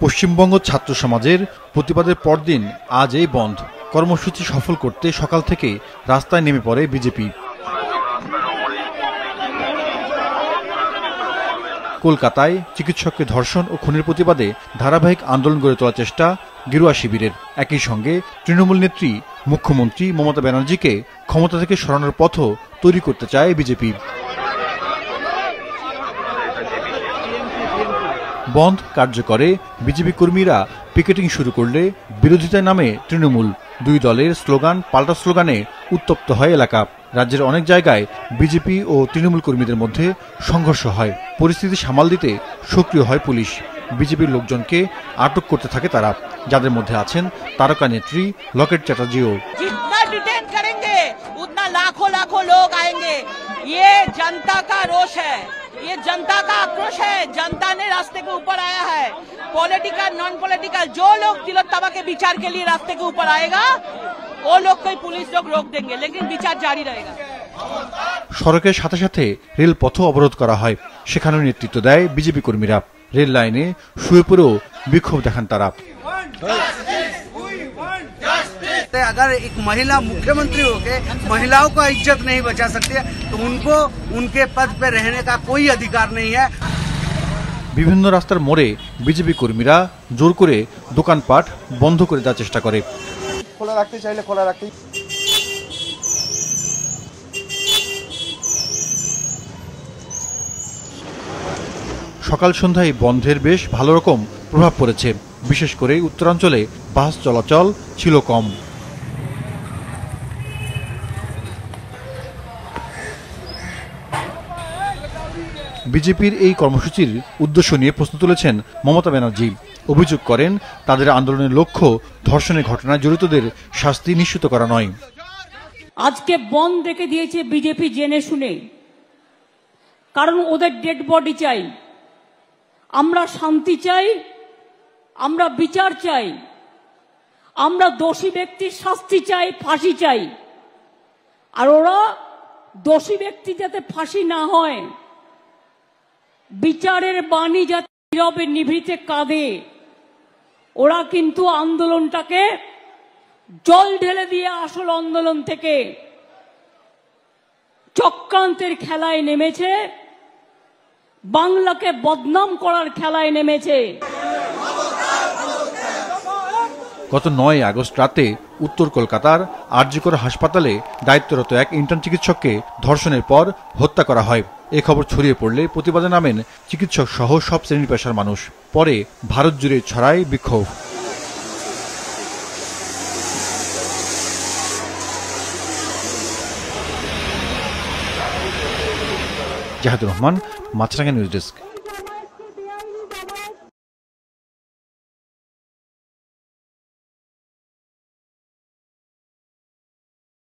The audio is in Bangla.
পশ্চিমবঙ্গ ছাত্র সমাজের প্রতিবাদের পরদিন আজ এই বন্ধ কর্মসূচি সফল করতে সকাল থেকে রাস্তায় নেমে পড়ে বিজেপি। কলকাতায় চিকিৎসককে ধর্ষণ ও খুনের প্রতিবাদে ধারাবাহিক আন্দোলন গড়ে তোলার চেষ্টা গেরুয়া শিবিরের। একই সঙ্গে তৃণমূল নেত্রী মুখ্যমন্ত্রী মমতা ব্যানার্জিকে ক্ষমতা থেকে সরানোর পথও তৈরি করতে চায় বিজেপি। বন্ধ কার্যকরে বিজেপি কর্মীরা পিকেটিং শুরু করলে বিরোধিতায় নামে তৃণমূল। দুই দলের স্লোগান পাল্টা স্লোগানে উত্তপ্ত হয় এলাকা। রাজ্যের অনেক জায়গায় বিজেপি ও তৃণমূল কর্মীদের মধ্যে সংঘর্ষ হয়। পরিস্থিতি সামাল দিতে সক্রিয় হয় পুলিশ। বিজেপির লোকজনকে আটক করতে থাকে তারা, যাদের মধ্যে আছেন তারকা নেত্রী লকেট চ্যাটার্জিও। लाखों लाखों लोग आएंगे, ये जनता का रोष है, ये जनता का आक्रोश है। जनता ने रास्ते के ऊपर आया है। पॉलिटिकल नॉन पॉलिटिकल जो लोग तिलोत्तमा के विचार के लिए रास्ते के ऊपर आएगा वो लोग को पुलिस लोग रोक देंगे, लेकिन विचार जारी रहेगा। সড়কের সাথে সাথে রেলপথ অবরোধ করা হয়। সেখানেও নেতৃত্ব দেয় বিজেপি কর্মীরা। রেল লাইনে শুয়ে পড়েও বিক্ষোভ দেখান তারা। अगर एक महिला मुख्यमंत्री होके महिलाओं का इज्जत नहीं बचा सकती है तो उनको उनके पद पे रहने का कोई अधिकार नहीं है। বিভিন্ন রাস্তার মোড়ে বিজেপি কর্মীরা জোর করে দোকানপাট বন্ধ করে দেওয়ার চেষ্টা করে। খোলা রাখতে চাইলে খোলা রাখতে। সকাল সন্ধ্যায় বন্ধের বেশ ভালো রকম প্রভাব পড়েছে। বিশেষ করে উত্তরাঞ্চলে বাস চলাচল ছিল কম। বিজেপির এই কর্মসূচির উদ্দেশ্য নিয়ে প্রশ্ন তুলেছেন মমতা ব্যানার্জি। অভিযোগ করেন তাদের আন্দোলনের লক্ষ্য ধর্ষণের ঘটনায় জড়িতদের শাস্তি নিশ্চিত করা নয়। আজকে বন্ধ রেখে দিয়েছে বিজেপি জেনে শুনে, কারণ ওদের ডেড বডি চাই। আমরা শান্তি চাই, আমরা বিচার চাই, আমরা দোষী ব্যক্তির শাস্তি চাই, ফাঁসি চাই। আর ওরা দোষী ব্যক্তি যাতে ফাঁসি না হয়, বিচারের বাণী যাতে নীরবে নিভৃতে কাঁদে, ওরা কিন্তু আন্দোলনটাকে জল ঢেলে দিয়ে আসল আন্দোলন থেকে চক্রান্তের খেলায় নেমেছে, বাংলাকে বদনাম করার খেলায় নেমেছে। গত 9 আগস্ট রাতে উত্তর কলকাতার আরজিকর হাসপাতালে দায়িত্বরত এক ইন্টার্ন চিকিৎসককে ধর্ষণের পর হত্যা করা হয়। এ খবর ছড়িয়ে পড়লে প্রতিবাদে নামেন চিকিৎসক সহ সব শ্রেণীর পেশার মানুষ। পরে ভারত জুড়ে ছড়ায় বিক্ষোভ। জাহিদুর রহমান, মাছরাঙা নিউজ ডেস্ক।